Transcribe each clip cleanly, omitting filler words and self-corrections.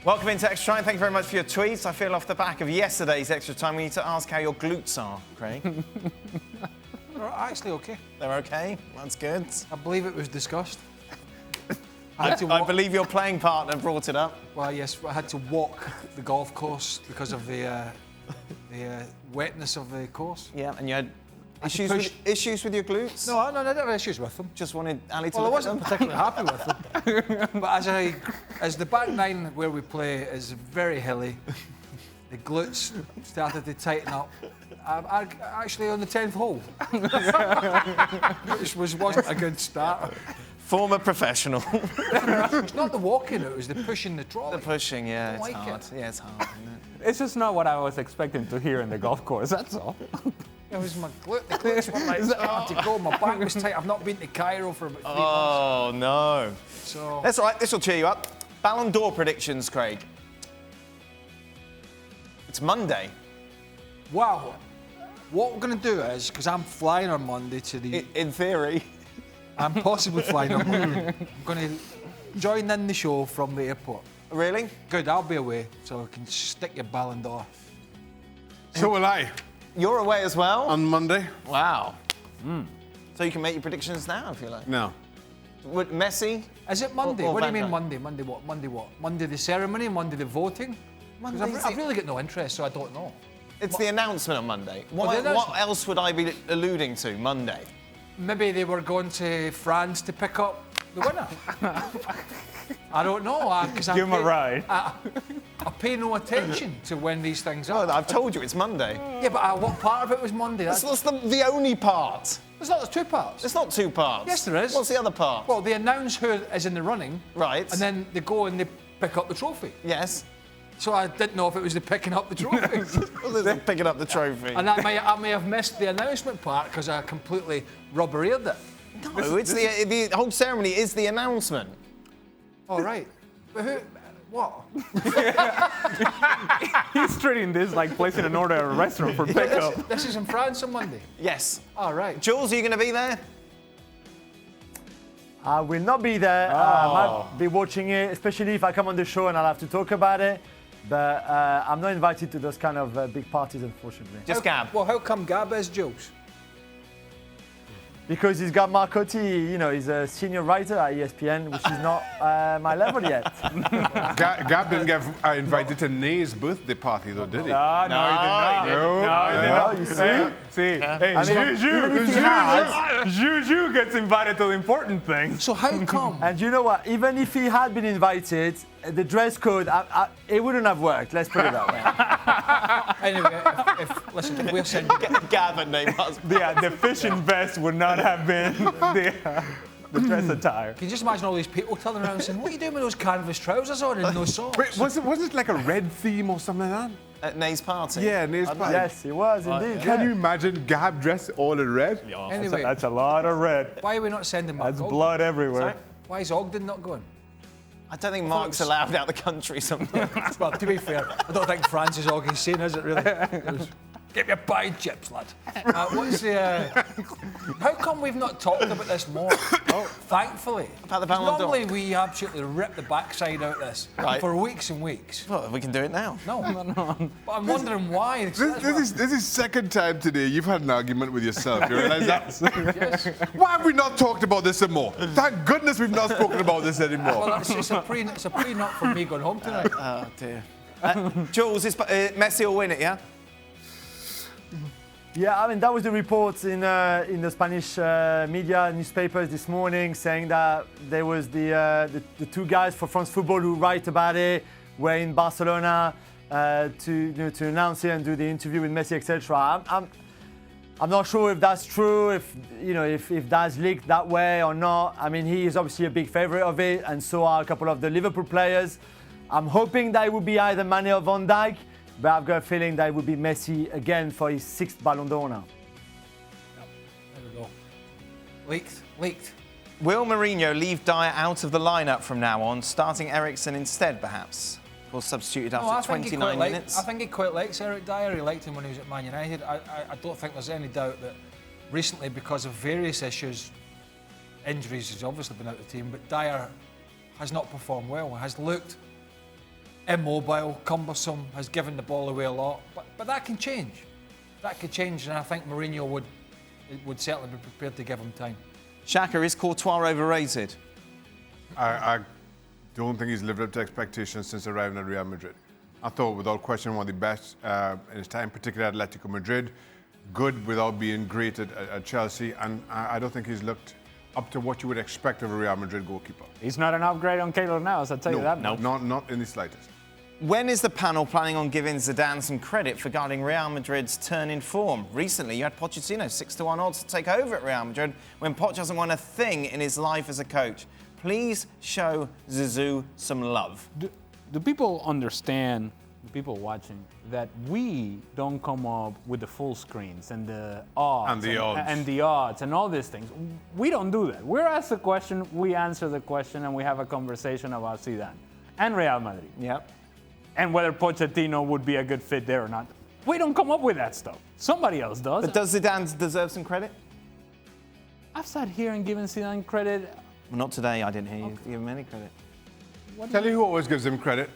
Welcome into Extra Time. Thank you very much for your tweets. I feel off the back of yesterday's Extra Time, we need to ask how your glutes are, Craig. They're actually okay. They're okay? That's good. I believe it was discussed. I believe your playing partner brought it up. Well, yes, I had to walk the golf course because of the wetness of the course. Yeah, and you had issues with your glutes? No, I didn't have issues with them. Just wanted Ali to Well, I look at wasn't them? particularly happy with them. But as the back nine where we play is very hilly, the glutes started to tighten up. I'm actually on the 10th hole, which wasn't a good start. Former professional. It's not the walking, it was the pushing the trolley. The pushing, yeah, it's like hard. it. Yeah, it's hard, isn't it? It's just not what I was expecting to hear in the golf course, that's all. It was my glute. The glutes were like starting to go. My back was tight. I've not been to Cairo for about 3 months. Oh, no. So That's all right. This will cheer you up. Ballon d'Or predictions, Craig. It's Monday. wow. What we're going to do is, because I'm flying on Monday to the... In theory. I'm possibly flying on Monday. I'm going to join in the show from the airport. Really? Good, I'll be away, so I can stick your Ballon d'Or. So will I, You're away as well? on Monday. Wow. So you can make your predictions now, if you like. No. Would Messi? Is it Monday? Or What do you Van mean Dijk? Monday? Monday what? Monday what? Monday the ceremony? Monday the voting? 'Cause Monday's I've really got no interest, so I don't know. It's the announcement on Monday. the What announcement. else would I be alluding to Monday? Maybe they were going to France to pick up the winner. I don't know, because Give him a ride. I pay no attention to when these things are. Oh, I've told you it's Monday. Yeah, but what part of it was Monday? That's the only part. There's not, there's two parts. It's not two parts. Yes, there is. What's the other part? Well, they announce who is in the running. Right. And then they go and they pick up the trophy. Yes. So I didn't know if it was the picking up the trophy. Well, they're picking up the trophy. And I may have missed the announcement part because I completely rubber-eared it. No, it's the whole ceremony is the announcement. All right. But who... What? He's treating this like placing an order at a restaurant for pickup. This is in France on Monday? Yes. All right. Jules, are you going to be there? I will not be there. I might be watching it, especially if I come on the show and I'll have to talk about it. But I'm not invited to those kind of big parties, unfortunately. Just Gab. Well, how come Gab is Jules? Because he's got Marcotti, you know, he's a senior writer at ESPN, which is not my level yet. Gab didn't get invited to Nay's birthday party, though, did he? No, he did not. No, you see? See, hey, I mean, even if he had- Juju gets invited to the important things. So how come? And you know what? Even if he had been invited, the dress code, it wouldn't have worked. Let's put it that way. Anyway, listen, we're sending... Gab and name us. Yeah, the fishing vest would not have been the dress attire. Can you just imagine all these people turning around saying, what are you doing with those canvas trousers on and no socks? Wait, was it like a red theme or something like that? At Nay's party? Yeah, Nay's party. Yes, it was indeed. Can you imagine Gab dressed all in red? Anyway. That's a lot of red. Why are we not sending Mark That's Ogden? blood everywhere. Why is Ogden not going? I don't think Mark's allowed out the country sometimes. Well, to be fair, I don't think France is Ogden's scene, is it really? Get me a pie and chips, lad. What's the... How come we've not talked about this more? Thankfully. About the Ballon d'Or? Normally we absolutely rip the backside out of this for weeks and weeks. Well, we can do it now. No. But I'm wondering why. This is second time today you've had an argument with yourself. You realise that? Yes. Why have we not talked about this some more? Thank goodness we've not spoken about this anymore. Well, it's a prenup for me going home tonight. Oh, dear. Jules, Messi will win it, yeah? Yeah, I mean, that was the reports in the Spanish media, newspapers this morning, saying that there was the two guys for France Football who write about it were in Barcelona to announce it and do the interview with Messi, etc. I'm not sure if that's true, if that's leaked that way or not. I mean, he is obviously a big favourite of it, and so are a couple of the Liverpool players. I'm hoping that it would be either Mane or Van Dijk. But I've got a feeling that it would be Messi again for his 6th Ballon d'Or now. Yep. There we go. Leaked. Will Mourinho leave Dier out of the lineup from now on, starting Eriksen instead, perhaps? Or substituted after 29 minutes? I think he quite likes Eric Dier. He liked him when he was at Man United. I don't think there's any doubt that recently, because of various issues, injuries, he's obviously been out of the team, but Dier has not performed well, has looked immobile, cumbersome, has given the ball away a lot. But that can change. That could change, and I think Mourinho would certainly be prepared to give him time. Shaka, is Courtois overrated? I don't think he's lived up to expectations since arriving at Real Madrid. I thought, without question, one of the best in his time, particularly at Atletico Madrid. Good without being great at Chelsea, and I don't think he's looked up to what you would expect of a Real Madrid goalkeeper. He's not an upgrade on Keylor Navas, I'll tell you that. No. Not in the slightest. When is the panel planning on giving Zidane some credit for guiding Real Madrid's turn in form? Recently, you had Pochettino 6-1 odds to take over at Real Madrid when Poch hasn't won a thing in his life as a coach. Please show Zizou some love. Do people understand, the people watching, that we don't come up with the full screens and the odds and the odds and all these things? We don't do that. We're asked a question, we answer the question, and we have a conversation about Zidane and Real Madrid. Yep. And whether Pochettino would be a good fit there or not. We don't come up with that stuff. Somebody else does. But does Zidane deserve some credit? I've sat here and given Zidane credit. Well, not today, I didn't hear you give him any credit. Tell you who always gives him credit?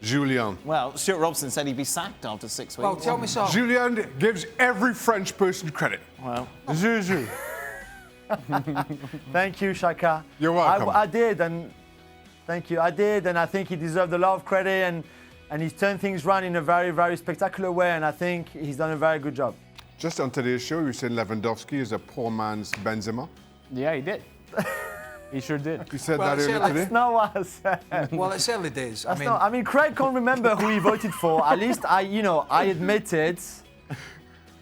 Julien. Well, Stuart Robson said he'd be sacked after 6 weeks. Well, tell me something. Julien gives every French person credit. Well, Juju. Thank you, Shaka. You're welcome. I did, and thank you. I did, and I think he deserved a lot of credit, and he's turned things around in a very, very spectacular way, and I think he's done a very good job. Just on today's show, you said Lewandowski is a poor man's Benzema. Yeah, he did. He sure did. You said Well, that earlier that's today? That's not what I said. Well, it's early days. I mean, Craig can't remember who he voted for. At least I admitted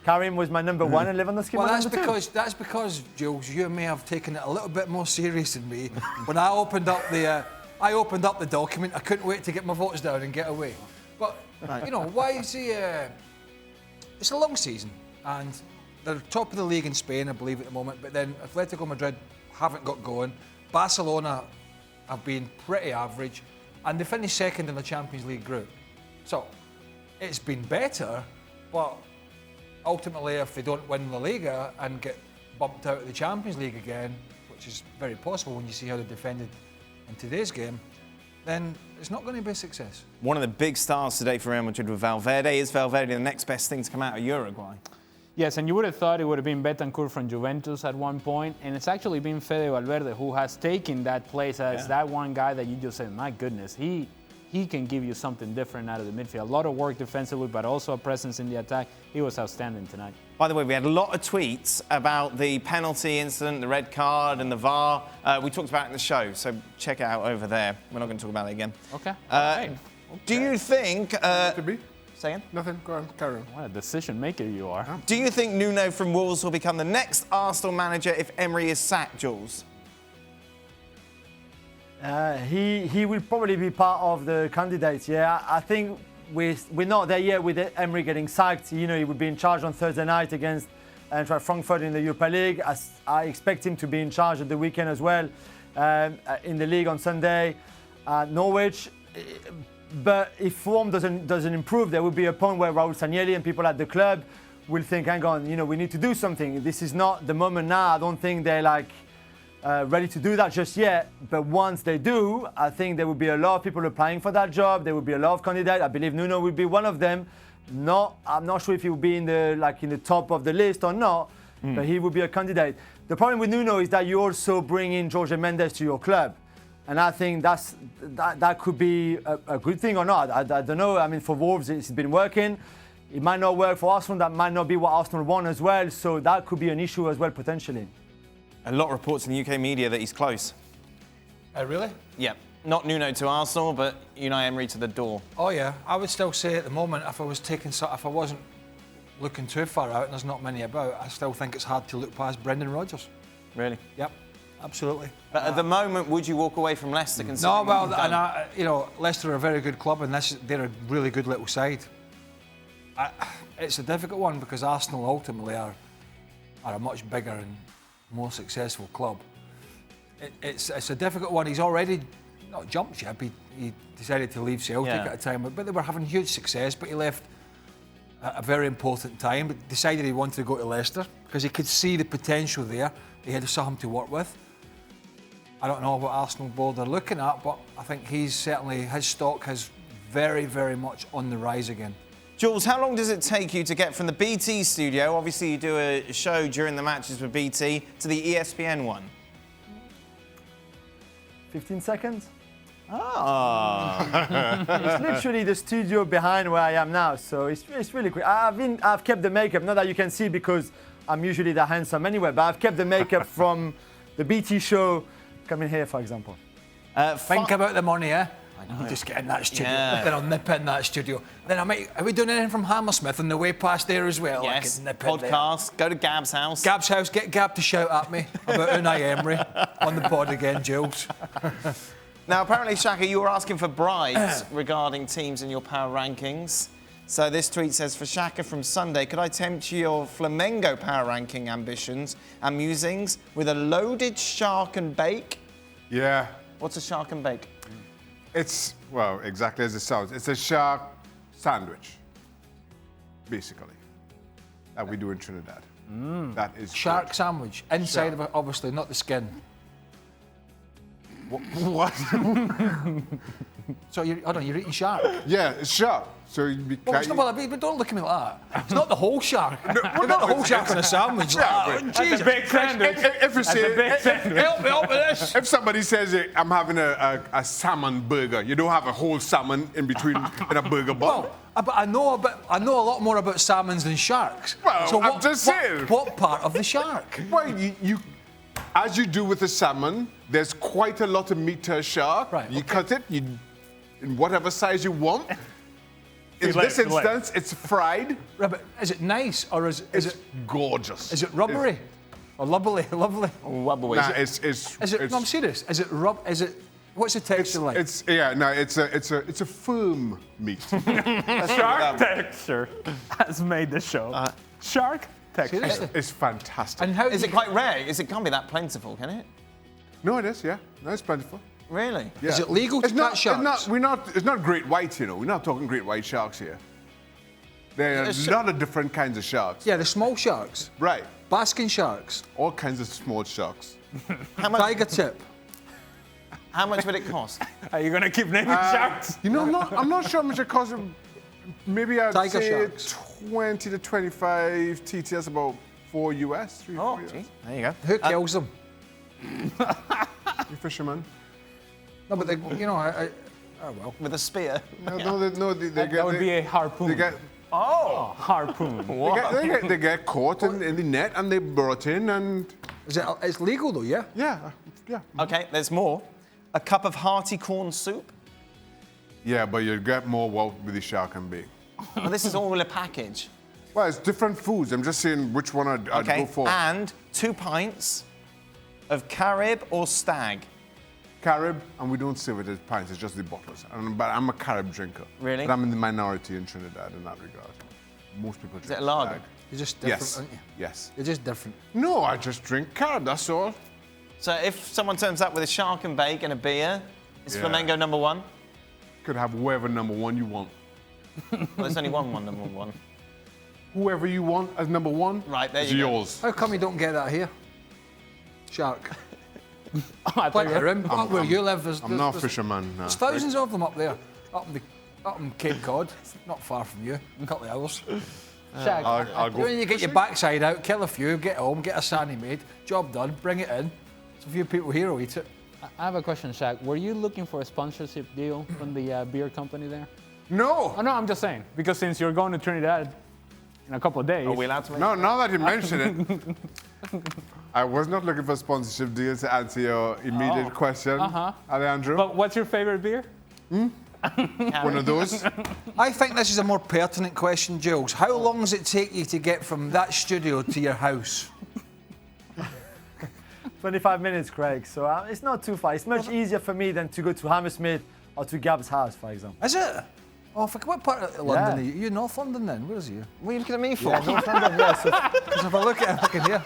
Karim was my number one and Lewandowski Well, my number two. that's because, Jules, you may have taken it a little bit more serious than me. When I opened up the document, I couldn't wait to get my votes down and get away. But why is he? It's a long season, and they're top of the league in Spain, I believe, at the moment. But then Atletico Madrid haven't got going. Barcelona have been pretty average, and they finished second in the Champions League group. So it's been better, but ultimately, if they don't win La Liga and get bumped out of the Champions League again, which is very possible when you see how they defended in today's game, then it's not going to be a success. one of the big stars today for Real Madrid was Valverde. Is Valverde the next best thing to come out of Uruguay? Yes, and you would have thought it would have been Betancourt from Juventus at one point, and it's actually been Fede Valverde who has taken that place as that one guy that you just said, my goodness, he can give you something different out of the midfield. A lot of work defensively, but also a presence in the attack. He was outstanding tonight. By the way, we had a lot of tweets about the penalty incident, the red card and the VAR. We talked about it in the show, so check it out over there. We're not going to talk about it again. Okay. Do you think... To be? Say again? Nothing. Go on, carry on. What a decision maker you are. Do you think Nuno from Wolves will become the next Arsenal manager if Emery is sacked, Jules? He will probably be part of the candidates. Yeah, I think we're not there yet with Emery getting sacked. He would be in charge on Thursday night against Eintracht Frankfurt in the Europa League. I expect him to be in charge at the weekend as well in the league on Sunday. Norwich. But if form doesn't improve, there will be a point where Raul Sanllehi and people at the club will think, hang on, we need to do something. This is not the moment now. I don't think they're ready to do that just yet. But once they do, I think there will be a lot of people applying for that job. There will be a lot of candidates. I believe Nuno will be one of them. I'm not sure if he will be in the top of the list or not, but he will be a candidate. The problem with Nuno is that you also bring in Jorge Mendes to your club. And I think that could be a good thing or not. I don't know. I mean, for Wolves, it's been working. It might not work for Arsenal. That might not be what Arsenal want as well. So that could be an issue as well, potentially. A lot of reports in the UK media that he's close. Really? Yeah. Not Nuno to Arsenal, but Unai Emery to the door. Oh yeah. I would still say at the moment, if I wasn't looking too far out, and there's not many about, I still think it's hard to look past Brendan Rodgers. Really? Yep. Absolutely. But at the moment, would you walk away from Leicester? No, well, and Leicester are a very good club, and they're a really good little side. It's a difficult one because Arsenal ultimately are a much bigger and more successful club. It's a difficult one. He's already not jumped ship. He decided to leave Celtic at a time, but they were having huge success. But he left at a very important time. But decided he wanted to go to Leicester because he could see the potential there. He had something to work with. I don't know what Arsenal board are looking at, but I think his stock has very, very much on the rise again. Jules, how long does it take you to get from the BT studio, obviously you do a show during the matches with BT, to the ESPN one? 15 seconds. Ah. It's literally the studio behind where I am now, so it's really quick. I've kept the makeup, not that you can see because I'm usually that handsome anyway, but I've kept the makeup from the BT show coming here, for example. Think about the money, eh? You just get in that studio, then I'll nip in that studio. Then are we doing anything from Hammersmith on the way past there as well? Yes, I can nip podcast, go to Gab's house. Gab's house, get Gab to shout at me about Unai Emery on the pod again, Jules. Now, apparently, Shaka, you were asking for bribes regarding teams in your power rankings. So this tweet says, for Shaka from Sunday, could I tempt your Flamengo power ranking ambitions and musings with a loaded shark and bake? Yeah. What's a shark and bake? It's, well, exactly as it sounds. It's a shark sandwich, basically, that we do in Trinidad. That is Shark good. sandwich, inside of it, obviously, not the skin. What? So you're eating shark? Yeah, it's shark. So you'd be... Well, it's not, but don't look at me like that. It's not the whole shark. well, not the no, whole shark on a sandwich. That's a big sandwich. If you say, Help me out with this. if somebody says I'm having a salmon burger, you don't have a whole salmon in between in a burger bun. Well, but I know a lot more about salmons than sharks. Well, so I'm just saying. What part of the shark? Well, you as you do with the salmon, there's quite a lot of meat to a shark. Right, You okay. cut it in whatever size you want. In Fillet, this fillet. instance, it's fried. Right, but is it nice or is it Gorgeous. is it rubbery or lovely? Wobbly. Is it? No, I'm serious. Is it Is it? What's the texture like? It's a firm meat. Shark texture has made the show. Shark texture. Seriously? It's fantastic. And how Is it quite rare? It can't be that plentiful, can it? No, it is. Yeah, no, it's plentiful. Really? Yeah. Is it legal to catch sharks? It's not great white, you know. We're not talking great white sharks here. There are a lot of different kinds of sharks. Yeah, the small sharks, Right. basking sharks, All kinds of small sharks. How much, tiger tip. how much would it cost? Are you gonna keep naming sharks? You know, I'm not sure how much it costs. Maybe I'd Tiger say sharks. 20 to 25 TT. That's about $4 US. 3 Oh, $4 US. gee. There you go. Who kills them? You fisherman. No, but oh well. With a spear. They That would be a harpoon. They get, Oh! harpoon. they get caught in the net and they brought in and It's legal though, yeah. yeah. Okay, there's more. A cup of hearty corn soup. Yeah, but you get more with the shark and bake. Well, this is all in a package. Well, it's different foods. I'm just saying which one I'd Okay, go for. and 2 pints of Carib or Stag. Carib, and we don't serve it as pints, it's just the bottles. But I'm a Carib drinker. Really? But I'm in the minority in Trinidad in that regard. Most people drink it a lager? Stag. You're just different, Yes. aren't you? Yes. You're just different. No, I just drink Carib, that's all. So if someone turns up with a shark and bake and a beer, is Yeah. Flamengo number one? Could have whoever number one you want. Well, there's only one number one. Whoever you want as number one Right, there is you go. yours. How come you don't get that here? Shark. I thought Plenty you of were- room. Up where you live, I'm not a fisherman. No. There's thousands of them up there. Up in Cape Cod. Not far from you. A couple of hours. Shaq, I'll go. When you get your backside out, kill a few, get home, get a sani made, job done, bring it in. So a few people here will eat it. I have a question, Shaq. Were you looking for a sponsorship deal from the beer company there? No! Oh, no, I'm just saying. Because since you're going to Trinidad in a couple of days. Are we allowed to make No, now that you mention it, I was not looking for sponsorship deals to answer your immediate question, Alejandro. But what's your favorite beer? One of those. I think this is a more pertinent question, Jules. How long does it take you to get from that studio to your house? 25 minutes, Craig. So it's not too far. It's much easier for me than to go to Hammersmith or to Gab's house, for example. Is it? Oh, what part of London Yeah. are you? You're North London then? Where is you? What are you looking at me for? Yeah, North London, yeah. So Because if I look at it, I can hear.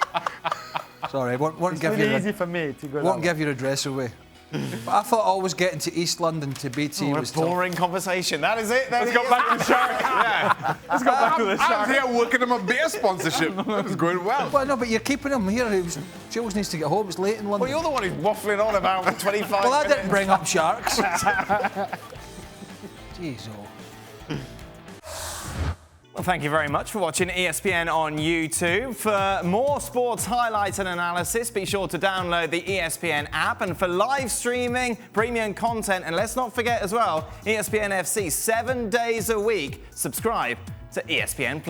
Sorry, won't it's give really you easy for me to go that won't way. give your address away. But I thought always getting to East London to BT What was a tough. boring conversation. That is it. Let's go back to the shark. Yeah. Let's go back to the I shark. was here working on my beer sponsorship. It was going well. Well, no, but you're keeping him here. Jules needs to get home. It's late in London. Well, you're the one who's waffling on about for 25 Well, I minutes. didn't bring up sharks. Jeez, oh. Well, thank you very much for watching ESPN on YouTube. For more sports highlights and analysis, be sure to download the ESPN app. And for live streaming, premium content, and let's not forget as well, ESPNFC 7 days a week, subscribe to ESPN+.